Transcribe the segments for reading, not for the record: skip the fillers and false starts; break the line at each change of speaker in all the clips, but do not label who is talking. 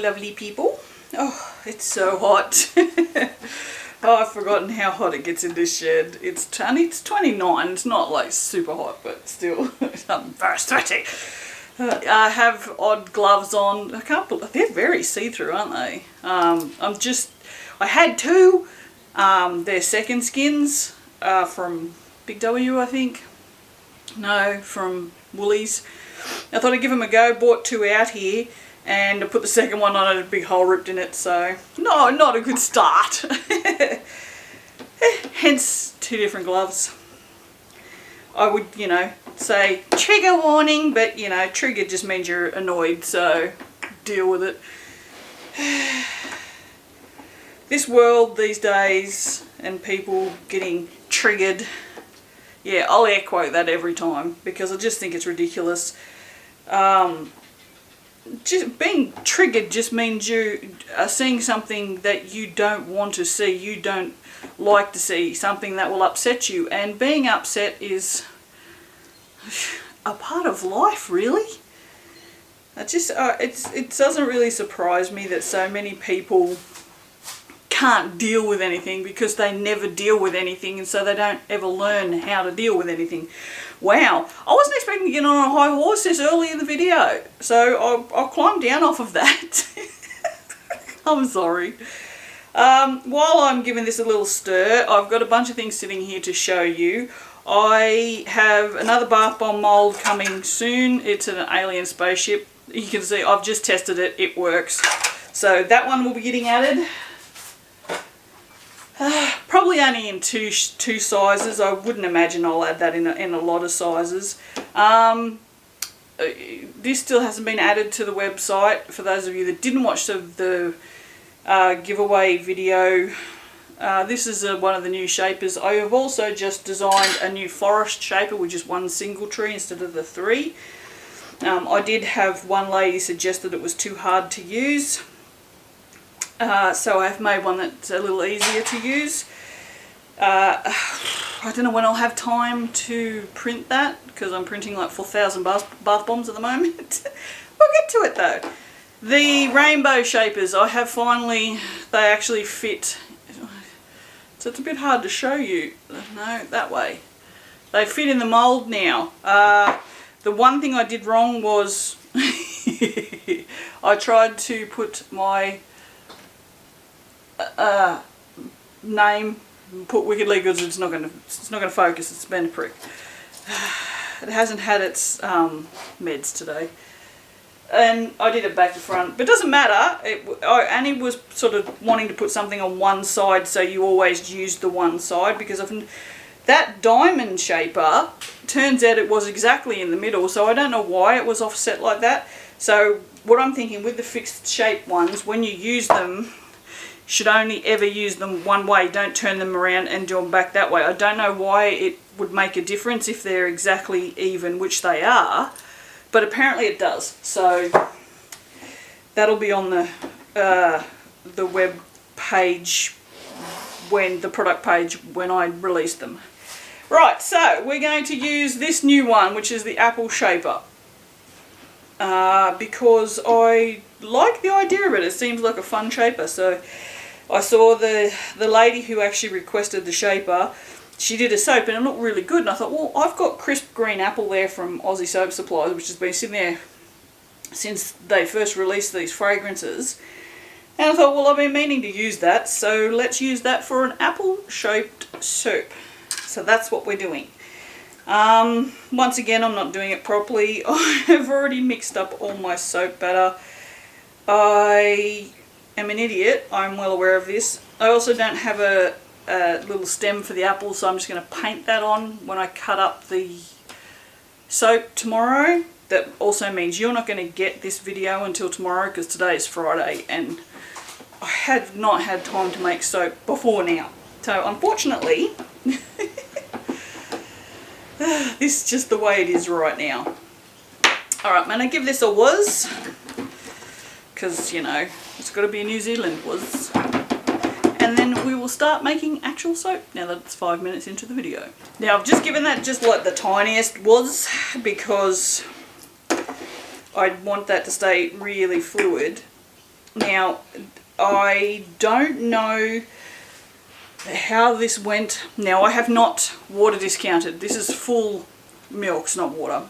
lovely people. Oh, it's so hot. Oh, I've forgotten how hot it gets in this shed. It's 29. It's not like super hot, but still, I'm very sweaty. I have odd gloves on. I can't believe they're very see-through, aren't they? I had two. They're second skins from Big W, I think. No, from Woolies. I thought I'd give them a go. Bought two out here. And I put the second one on, and a big hole ripped in it, so no, not a good start. Hence, two different gloves. I would, say trigger warning, but, trigger just means you're annoyed, so deal with it. This world these days, and people getting triggered, yeah, I'll air quote that every time, because I just think it's ridiculous. Just being triggered just means you are seeing something that you don't want to see, you don't like to see, something that will upset you, and being upset is a part of life, really. It doesn't really surprise me that so many people can't deal with anything because they never deal with anything, and so they don't ever learn how to deal with anything. Wow, I wasn't expecting to get on a high horse this early in the video, so I'll climb down off of that. I'm sorry. While I'm giving this a little stir, I've got a bunch of things sitting here to show you. I have another bath bomb mould coming soon. It's an alien spaceship. You can see I've just tested it, it works. So that one will be getting added. Probably only in two sizes. I wouldn't imagine I'll add that in a lot of sizes. This still hasn't been added to the website. For those of you that didn't watch the giveaway video, this is one of the new shapers. I have also just designed a new forest shaper with just one single tree instead of the three. I did have one lady suggest that it was too hard to use. So I've made one that's a little easier to use. I don't know when I'll have time to print that, because I'm printing like 4,000 bath bombs at the moment. We'll get to it though. The rainbow shapers, I have finally, they actually fit. So it's a bit hard to show you. No, that way. They fit in the mould now. The one thing I did wrong was I tried to put my name, put wickedleegoods, it's not going to focus. It's been a prick. It hasn't had its meds today, and I did it back to front, but it doesn't matter. Annie was sort of wanting to put something on one side, so you always use the one side, because that diamond shaper, turns out it was exactly in the middle, so I don't know why it was offset like that. So what I'm thinking with the fixed shape ones, when you use them, should only ever use them one way. Don't turn them around and do them back that way. I don't know why it would make a difference if they're exactly even, which they are, but apparently it does. So that'll be on the web page, when the product page, when I release them. Right, so we're going to use this new one, which is the apple shaper, because I like the idea of it. It seems like a fun shaper. So I saw the lady who actually requested the shaper, she did a soap and it looked really good, and I thought, well, I've got crisp green apple there from Aussie Soap Supplies, which has been sitting there since they first released these fragrances, and I thought, well, I've been meaning to use that, so let's use that for an apple shaped soap. So that's what we're doing. Once again, I'm not doing it properly. I've already mixed up all my soap batter. I am an idiot, I'm well aware of this. I also don't have a little stem for the apple, so I'm just going to paint that on when I cut up the soap tomorrow. That also means you're not going to get this video until tomorrow, because today is Friday and I have not had time to make soap before now. So unfortunately, this is just the way it is right now. Alright, I'm going to give this a whiz, because, it's got to be a New Zealand whiz. And then we will start making actual soap, now that it's 5 minutes into the video. Now I've just given that just like the tiniest whiz, because I want that to stay really fluid. Now, I don't know how this went. Now, I have not water discounted. This is full milk, it's not water.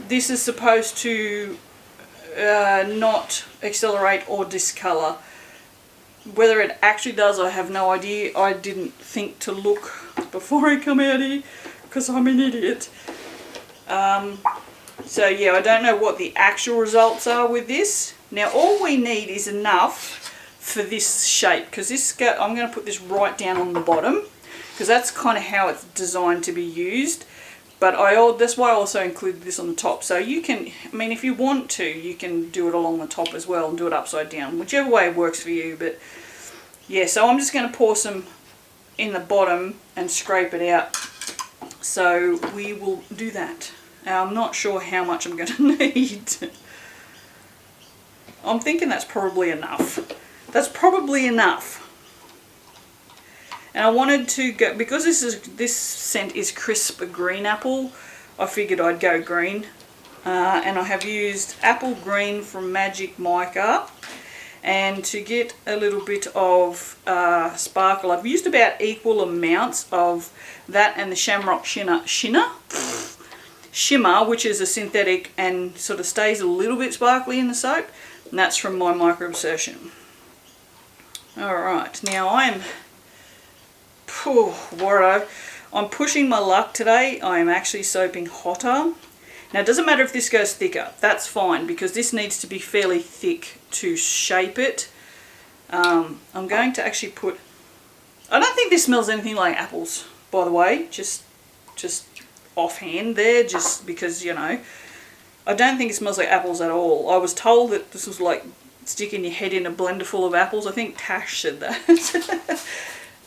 This is supposed to not accelerate or discolour. Whether it actually does, I have no idea. I didn't think to look before I come out here because I'm an idiot. So yeah, I don't know what the actual results are with this. Now all we need is enough for this shape, because I'm going to put this right down on the bottom because that's kind of how it's designed to be used. But that's why I also included this on the top. So you can, I mean, if you want to, you can do it along the top as well and do it upside down, whichever way works for you. But yeah, so I'm just going to pour some in the bottom and scrape it out. So we will do that. Now, I'm not sure how much I'm going to need. I'm thinking that's probably enough. That's probably enough. And I wanted to go, because this scent is crisp green apple, I figured I'd go green. And I have used apple green from Magic Mica. And to get a little bit of sparkle, I've used about equal amounts of that and the Shamrock Shimmer, which is a synthetic and sort of stays a little bit sparkly in the soap. And that's from my Micro Obsession. Alright, now I'm pushing my luck today. I am actually soaping hotter. Now it doesn't matter if this goes thicker, that's fine, because this needs to be fairly thick to shape it. I'm going to actually put, I don't think this smells anything like apples, by the way, just offhand there, just because, you know, I don't think it smells like apples at all. I was told that this was like sticking your head in a blender full of apples. I think Tash said that.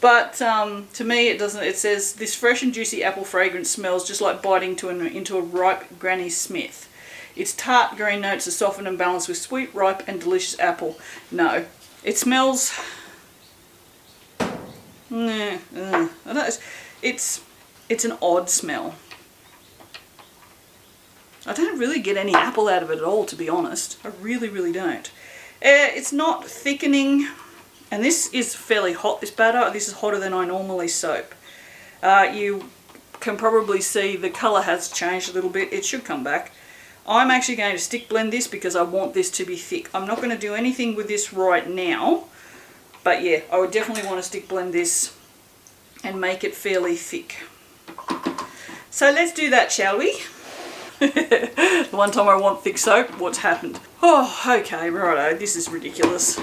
But to me it doesn't. It says, this fresh and juicy apple fragrance smells just like biting into a ripe Granny Smith. Its tart green notes are softened and balanced with sweet, ripe and delicious apple. No, it smells... It's an odd smell. I don't really get any apple out of it at all, to be honest. I really, really don't. It's not thickening. And this is fairly hot, this batter. This is hotter than I normally soap. You can probably see the colour has changed a little bit. It should come back. I'm actually going to stick blend this because I want this to be thick. I'm not going to do anything with this right now. But yeah, I would definitely want to stick blend this and make it fairly thick. So let's do that, shall we? The one time I want thick soap, what's happened? Oh, okay, righto, this is ridiculous.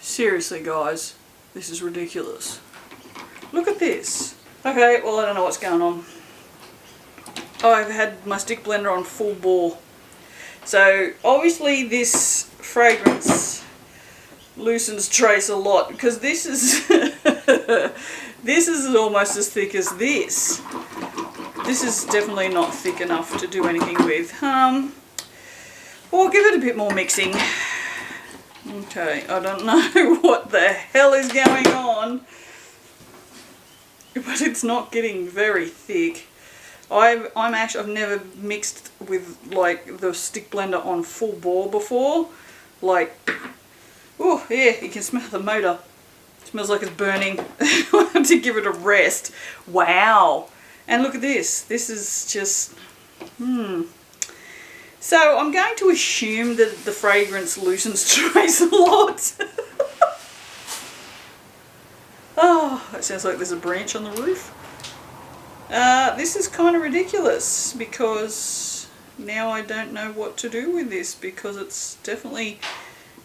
Seriously, guys, this is ridiculous. Look at this. Okay, well, I don't know what's going on. I've had my stick blender on full bore. So, obviously this fragrance loosens trace a lot, because this is this is almost as thick as this. This is definitely not thick enough to do anything with. We'll give it a bit more mixing. Okay, I don't know what the hell is going on, but it's not getting very thick. I've never mixed with like the stick blender on full bore before. Like, oh yeah, you can smell the motor. It smells like it's burning. I have to give it a rest. Wow. And look at this. This is just, So I'm going to assume that the fragrance loosens trace a lot. Oh, that sounds like there's a branch on the roof. This is kind of ridiculous, because now I don't know what to do with this, because it's definitely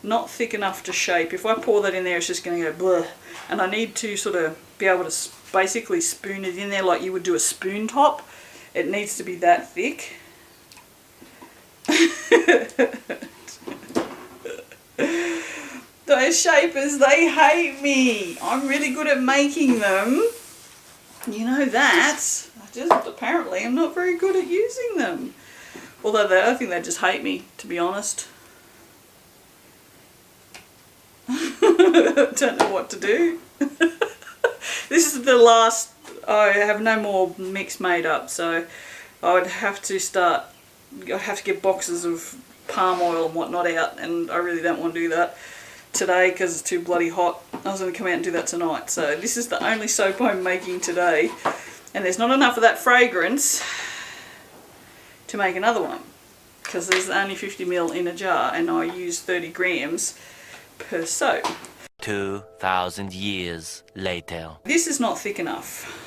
not thick enough to shape. If I pour that in there, it's just going to go bleh. And I need to sort of be able to basically spoon it in there like you would do a spoon top. It needs to be that thick. Those shapers, they hate me. I'm really good at making them. You know that. Apparently I'm not very good at using them. Although I think they just hate me, to be honest. Don't know what to do. This is the last. I have no more mix made up, so I would have to start. I have to get boxes of palm oil and whatnot out, and I really don't want to do that today because it's too bloody hot. I was going to come out and do that tonight. So this is the only soap I'm making today, and there's not enough of that fragrance to make another one because there's only 50ml in a jar, and I use 30 grams per soap.
2,000 years later.
This is not thick enough.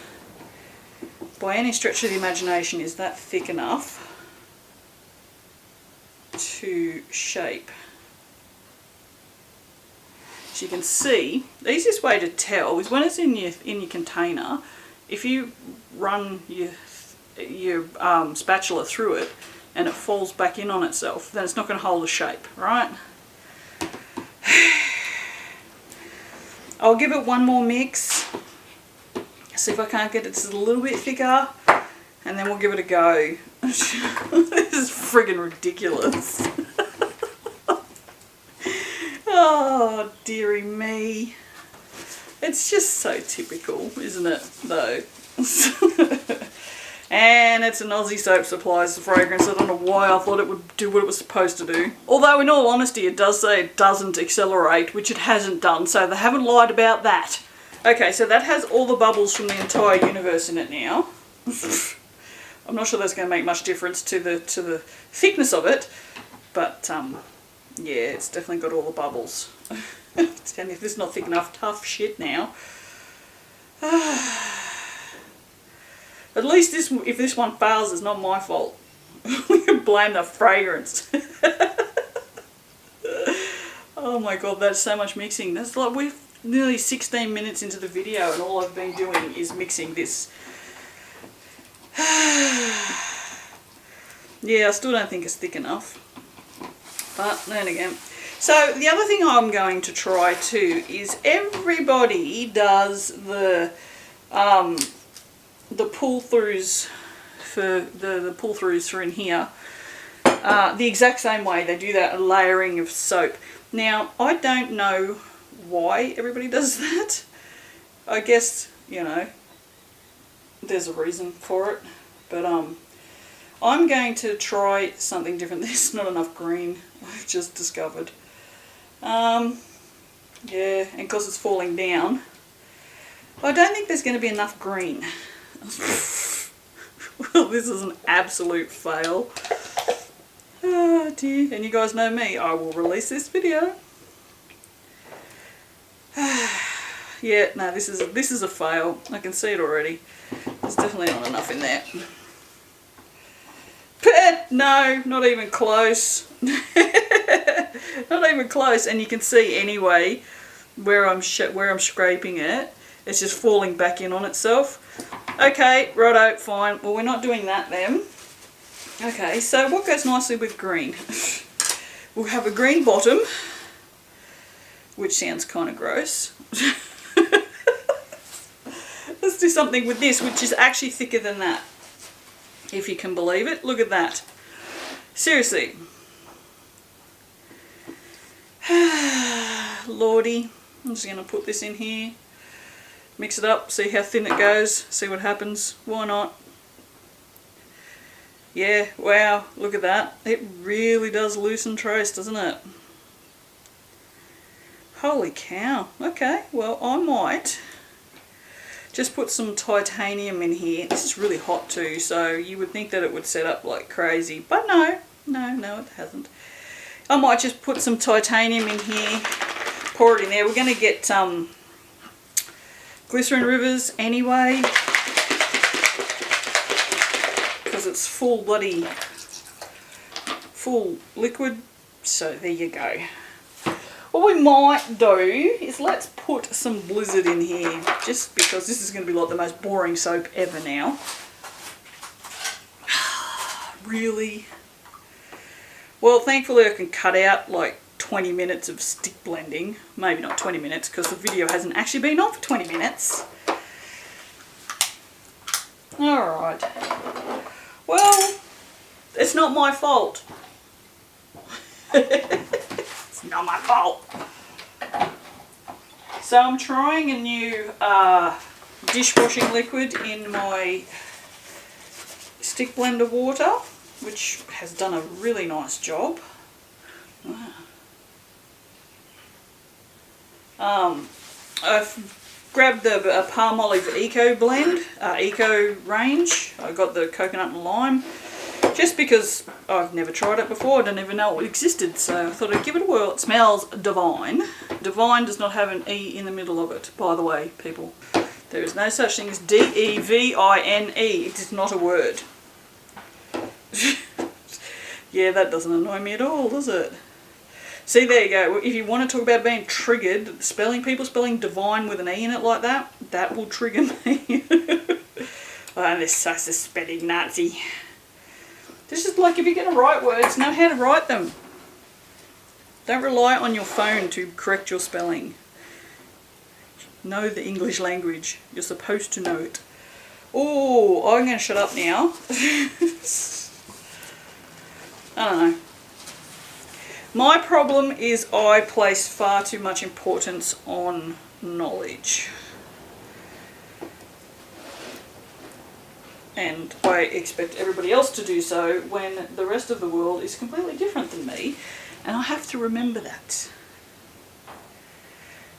By any stretch of the imagination, is that thick enough to shape? As you can see, the easiest way to tell is when it's in your container. If you run your spatula through it and it falls back in on itself, then it's not going to hold a shape, right? I'll give it one more mix, see if I can't get it just a little bit thicker, and then we'll give it a go. This is friggin' ridiculous. Oh, dearie me. It's just so typical, isn't it, though? And it's an Aussie Soap Supplies fragrance. I don't know why I thought it would do what it was supposed to do. Although, in all honesty, it does say it doesn't accelerate, which it hasn't done, so they haven't lied about that. Okay, so that has all the bubbles from the entire universe in it now. I'm not sure that's going to make much difference to the thickness of it, but yeah, it's definitely got all the bubbles. And if this is not thick enough, tough shit now. At least if this one fails, it's not my fault. We can blame the fragrance. Oh my god, that's so much mixing. That's like we're nearly 16 minutes into the video and all I've been doing is mixing this. Yeah, I still don't think it's thick enough. But then again. So the other thing I'm going to try too is everybody does the pull-throughs for the pull-throughs for in here the exact same way. They do that layering of soap. Now, I don't know why everybody does that. I guess, you know, there's a reason for it. But I'm going to try something different. There's not enough green, I've just discovered. Yeah, and because it's falling down, I don't think there's going to be enough green. Well, this is an absolute fail. Oh dear, and you guys know me, I will release this video. Yeah, no, this is a fail. I can see it already. There's definitely not enough in there. No, not even close. Not even close, and you can see anyway where I'm scraping it. It's just falling back in on itself. Okay, righto, fine. Well, we're not doing that then. Okay, so what goes nicely with green? We'll have a green bottom, which sounds kind of gross. Let's do something with this, which is actually thicker than that. If you can believe it. Look at that. Seriously. Lordy. I'm just going to put this in here. Mix it up, see how thin it goes, see what happens. Why not? Yeah, wow, look at that. It really does loosen trace, doesn't it? Holy cow. Okay, well, I might just put some titanium in here. This is really hot too, so you would think that it would set up like crazy. But no, it hasn't. I might just put some titanium in here, pour it in there. We're going to get glycerin rivers anyway, because it's full liquid. So there you go. What we might do is let's put some Blizzard in here, just because this is going to be like the most boring soap ever now. Really? Well, thankfully I can cut out like 20 minutes of stick blending. Maybe not 20 minutes because the video hasn't actually been on for 20 minutes. Alright. Well, it's not my fault. It's not my fault. So I'm trying a new dishwashing liquid in my stick blender water, which has done a really nice job. I've grabbed the palm olive eco blend, eco range. I got the coconut and lime, just because I've never tried it before. I didn't even know it existed, so I thought I'd give it a whirl. It smells divine. Divine does not have an E in the middle of it, by the way, people. There is no such thing as D-E-V-I-N-E. It is not a word. Yeah, that doesn't annoy me at all, does it? See, there you go. If you want to talk about being triggered, people spelling divine with an E in it like that, that will trigger me. Oh, this such a spelling Nazi. This is like, if you're going to write words, know how to write them. Don't rely on your phone to correct your spelling. Know the English language. You're supposed to know it. Oh, I'm going to shut up now. I don't know. My problem is I place far too much importance on knowledge. And I expect everybody else to do so when the rest of the world is completely different than me. And I have to remember that.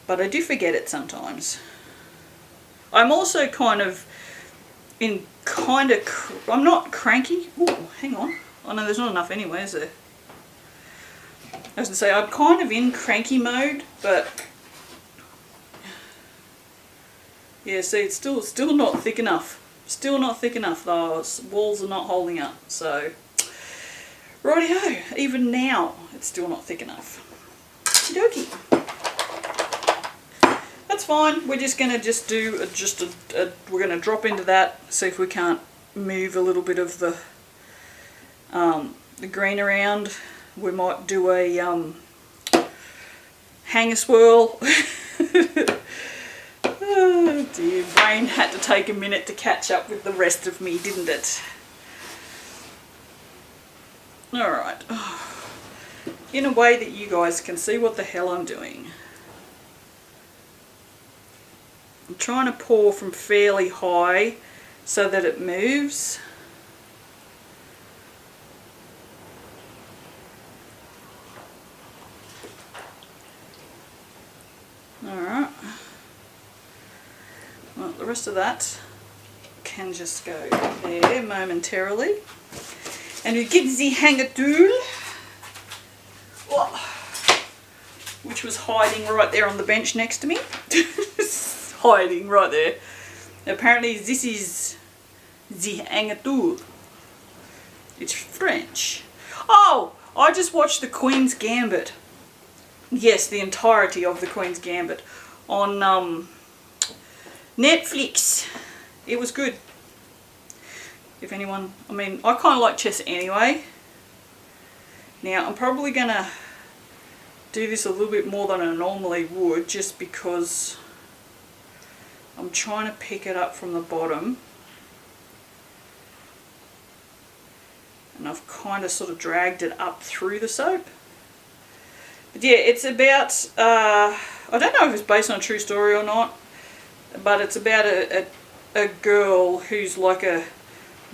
But I do forget it sometimes. I'm also I'm not cranky. Oh, hang on. Oh no, there's not enough anyway, is there? I was going to say, I'm kind of in cranky mode, but yeah, see, it's still not thick enough. Still not thick enough. Those walls are not holding up. So, rightio. Even now, it's still not thick enough. Okey dokey. That's fine. We're just gonna do we're gonna drop into that. See if we can't move a little bit of the green around. We might do a hanger swirl. Oh dear, brain had to take a minute to catch up with the rest of me, didn't it? Alright. In a way that you guys can see what the hell I'm doing. I'm trying to pour from fairly high so that it moves. Alright. Well, the rest of that can just go there momentarily. And we get the hanger tool, which was hiding right there on the bench next to me. Hiding right there. Apparently this is the hanger tool. It's French. Oh, I just watched The Queen's Gambit. Yes, the entirety of The Queen's Gambit on Netflix. It was good. If anyone, I mean, I kind of like chess anyway. Now, I'm probably going to do this a little bit more than I normally would, just because I'm trying to pick it up from the bottom. And I've kind of sort of dragged it up through the soap. But yeah, it's about, I don't know if it's based on a true story or not, but it's about a girl who's like a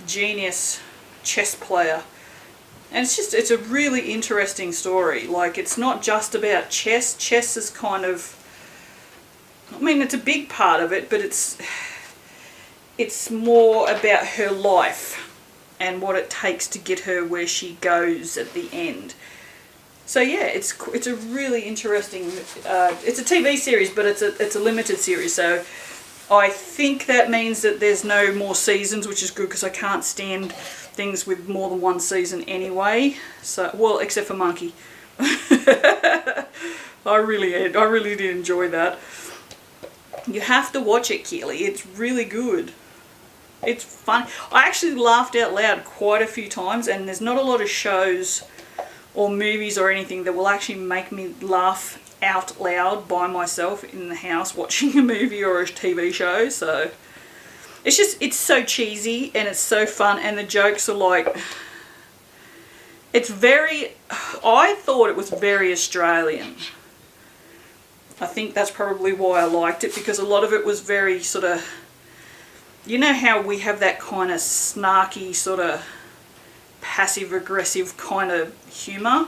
genius chess player. And it's a really interesting story. Like, it's not just about chess. Chess is kind of, I mean, it's a big part of it, but it's more about her life and what it takes to get her where she goes at the end. So yeah, it's a really interesting. It's a TV series, but it's a limited series. So I think that means that there's no more seasons, which is good because I can't stand things with more than one season anyway. So, well, except for Monkey. I really did enjoy that. You have to watch it, Keely. It's really good. It's fun. I actually laughed out loud quite a few times, and there's not a lot of shows or movies or anything that will actually make me laugh out loud by myself in the house watching a movie or a TV show. So it's so cheesy and it's so fun, and the jokes are like, I thought it was very Australian. I think that's probably why I liked it, because a lot of it was very sort of, you know how we have that kind of snarky sort of passive aggressive kind of humour.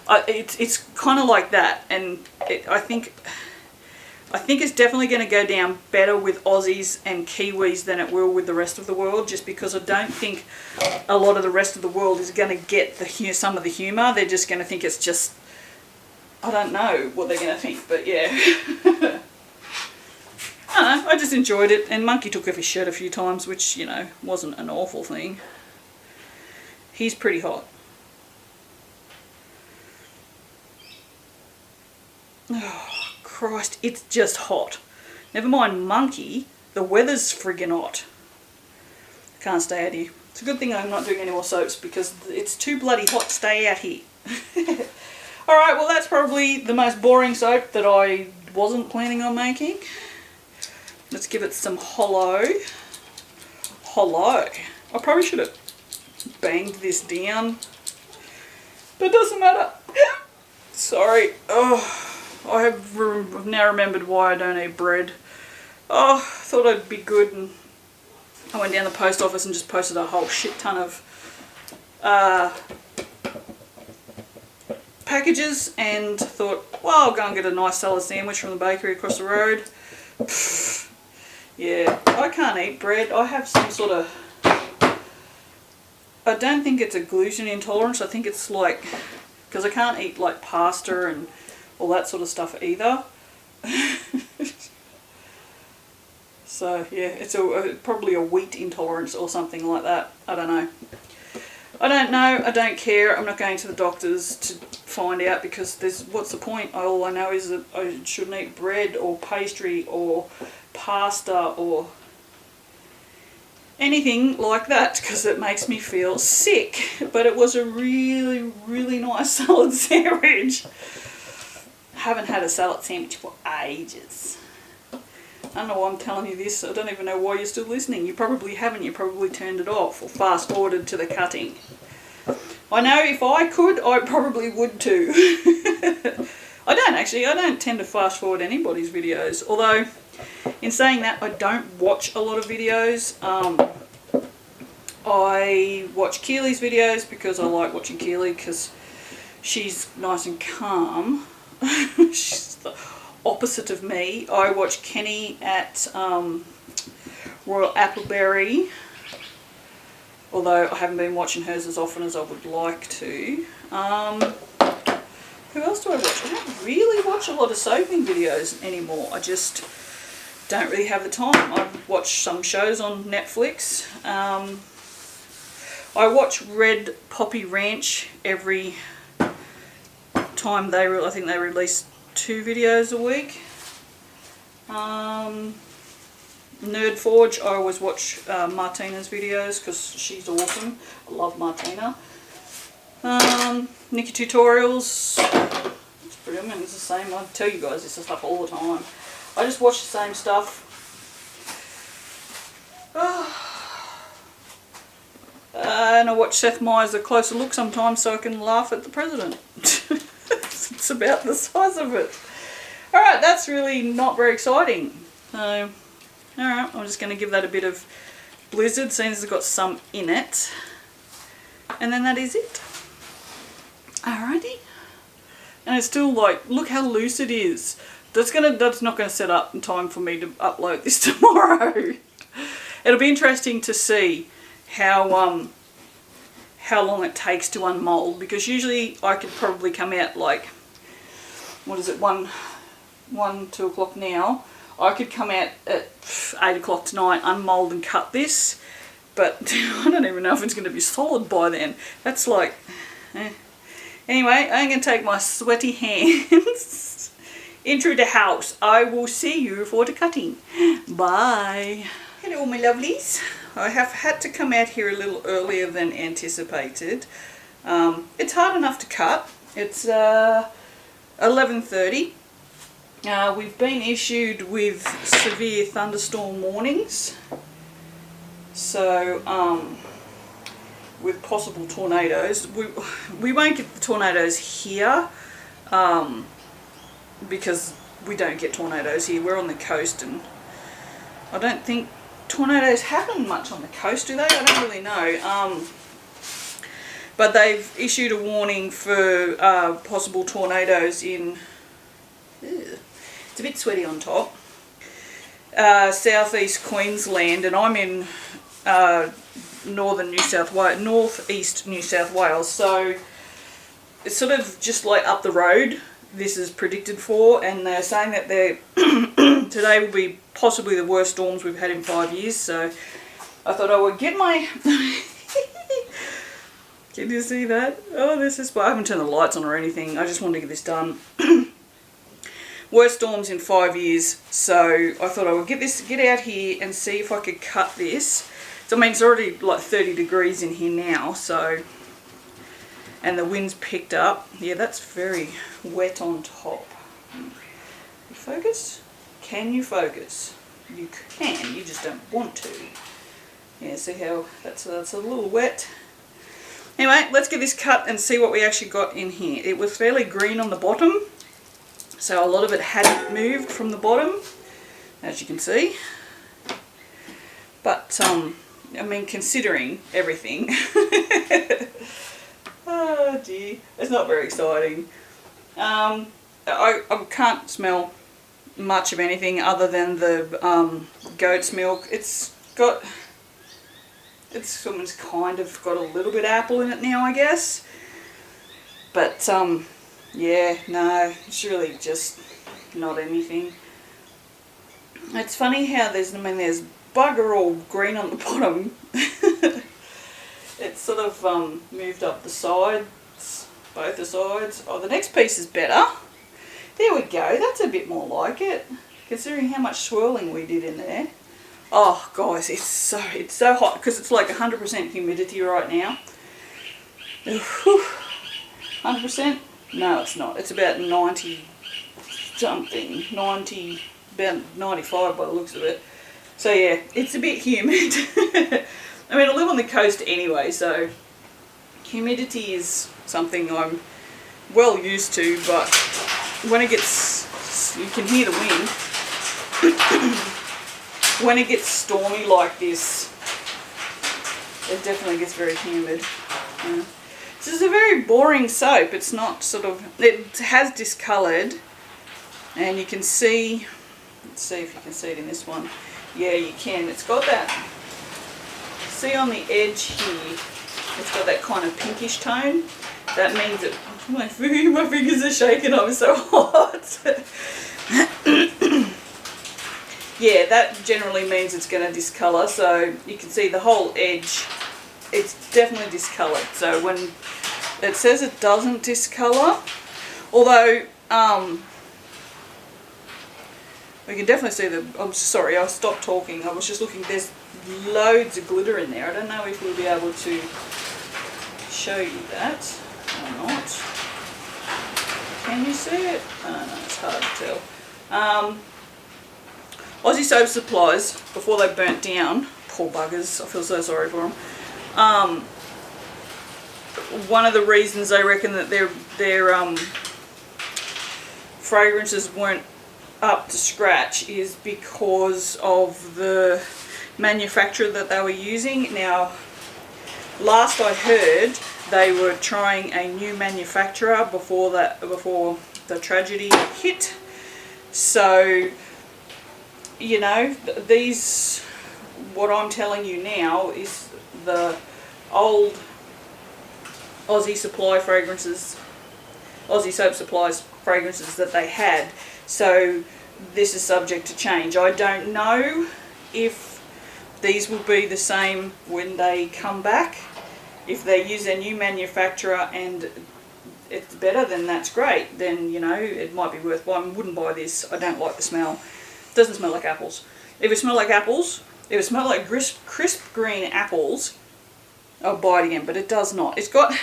It's kind of like that, and I think it's definitely going to go down better with Aussies and Kiwis than it will with the rest of the world, just because I don't think a lot of the rest of the world is going to get some of the humour. They're just going to think it's just, I don't know what they're going to think, but yeah. I don't know, I just enjoyed it, and Monkey took off his shirt a few times, which, you know, wasn't an awful thing. He's pretty hot. Oh, Christ, it's just hot. Never mind Monkey, the weather's friggin' hot. I can't stay out here. It's a good thing I'm not doing any more soaps because it's too bloody hot to stay out here. Alright, well that's probably the most boring soap that I wasn't planning on making. Let's give it some hollow. Hollow. I probably should have banged this down, but it doesn't matter. Sorry. Oh. I have now remembered why I don't eat bread. Oh, I thought I'd be good, and I went down the post office and just posted a whole shit ton of packages, and thought, well, I'll go and get a nice salad sandwich from the bakery across the road. Yeah, I can't eat bread. I have some sort of, I don't think it's a gluten intolerance. I think it's like, because I can't eat like pasta and all that sort of stuff either. So yeah, it's probably a wheat intolerance or something like that. I don't know. I don't care. I'm not going to the doctors to find out, because what's the point? All I know is that I shouldn't eat bread or pastry or pasta or anything like that, because it makes me feel sick. But it was a really, really nice salad sandwich. Haven't had a salad sandwich for ages. I don't know why I'm telling you this. I don't even know why you're still listening. You probably haven't. You probably turned it off or fast forwarded to the cutting. I know if I could, I probably would too. I don't tend to fast forward anybody's videos. Although, in saying that, I don't watch a lot of videos. I watch Keely's videos because I like watching Keely, because she's nice and calm. She's the opposite of me. I watch Kenny at Royal Appleberry, although I haven't been watching hers as often as I would like to. Who else do I watch? I don't really watch a lot of soaping videos anymore. I just don't really have the time. I watch some shows on Netflix. I watch Red Poppy Ranch every time I think they release 2 videos a week. Nerd Forge, I always watch Martina's videos because she's awesome. I love Martina. Nikki Tutorials, it's brilliant. It's the same. I tell you guys this stuff all the time. I just watch the same stuff. And I watch Seth Meyers A Closer Look sometimes so I can laugh at the president. It's about the size of it. Alright, that's really not very exciting. So, alright, I'm just going to give that a bit of blizzard, seeing as it's got some in it. And then that is it. Alrighty. And it's still like, look how loose it is. That's not going to set up in time for me to upload this tomorrow. It'll be interesting to see how long it takes to unmold, because usually I could probably come out like, what is it, 2 o'clock now. I could come out at 8 o'clock tonight, unmold and cut this, but I don't even know if it's going to be solid by then. That's like, Anyway, I'm going to take my sweaty hands into the house. I will see you for the cutting. Bye. Hello my lovelies. I have had to come out here a little earlier than anticipated. It's hard enough to cut. It's 11:30. We've been issued with severe thunderstorm warnings. So, with possible tornadoes. We won't get the tornadoes here because we don't get tornadoes here. We're on the coast, and I don't think tornadoes happen much on the coast, do they? I don't really know. But they've issued a warning for possible tornadoes in, it's a bit sweaty on top, southeast Queensland, and I'm in northeast New South Wales, so it's sort of just like up the road this is predicted for, and they're saying that today will be possibly the worst storms we've had in 5 years, so I thought I would get my... Can you see that? Oh, this is... I haven't turned the lights on or anything, I just wanted to get this done. Worst storms in 5 years, so I thought I would get out here and see if I could cut this. So, I mean, it's already like 30 degrees in here now, so... And the wind's picked up. Yeah, that's very wet on top. You focus? Can you focus? You can, you just don't want to. Yeah, see how that's a little wet. Anyway, let's get this cut and see what we actually got in here. It was fairly green on the bottom, so a lot of it hadn't moved from the bottom, as you can see. But, I mean, considering everything... Oh dear, it's not very exciting. I can't smell much of anything other than the goat's milk. It's almost kind of got a little bit of apple in it now, I guess. But yeah, no, it's really just not anything. It's funny how there's bugger all green on the bottom. It's sort of moved up the sides, both the sides. Oh, the next piece is better. There we go, that's a bit more like it, considering how much swirling we did in there. Oh, guys, it's so hot, because it's like 100% humidity right now. 100%? No, it's not. It's about 90 something, about 95 by the looks of it. So yeah, it's a bit humid. I mean, I live on the coast anyway, so humidity is something I'm well used to, but when it gets, you can hear the wind, when it gets stormy like this, it definitely gets very humid. This is a very boring soap. It's not sort of, it has discoloured, and you can see, let's see if you can see it in this one. Yeah, you can. It's got that, see on the edge here, it's got that kind of pinkish tone. That means that my fingers are shaking, I'm so hot. Yeah, that generally means it's going to discolour, so you can see the whole edge, it's definitely discoloured. So when it says it doesn't discolour, although we can definitely see the, I'm sorry, I stopped talking, I was just looking, there's loads of glitter in there. I don't know if we'll be able to show you that or not. Can you see it? Oh no, it's hard to tell. Aussie Soap Supplies, before they burnt down, poor buggers, I feel so sorry for them. One of the reasons they reckon that their fragrances weren't up to scratch is because of the manufacturer that they were using. Now, last I heard, they were trying a new manufacturer before the tragedy hit. So, you know, these, what I'm telling you now is the old Aussie Supply fragrances, Aussie Soap Supplies fragrances that they had. So this is subject to change. I don't know if these will be the same when they come back. If they use a new manufacturer and it's better, then that's great. Then, you know, it might be worthwhile. I wouldn't buy this. I don't like the smell. It doesn't smell like apples. If it smelled like apples, if it smelled like crisp green apples, I'll buy it again, but it does not. It's got,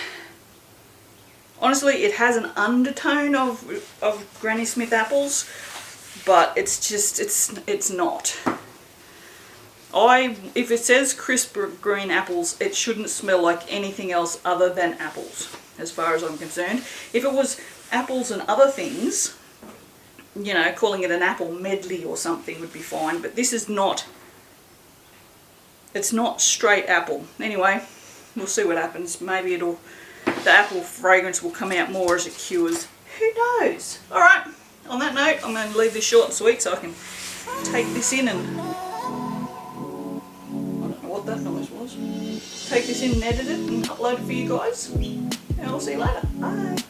honestly, it has an undertone of Granny Smith apples, but it's just, it's not. If it says crisp green apples, it shouldn't smell like anything else other than apples, as far as I'm concerned. If it was apples and other things, you know, calling it an apple medley or something would be fine, but this is not, it's not straight apple. Anyway, we'll see what happens. Maybe the apple fragrance will come out more as it cures. Who knows? Alright, on that note, I'm going to leave this short and sweet so I can take this in and... I don't know what that noise was. Take this in and edit it and upload it for you guys. And I'll see you later. Bye.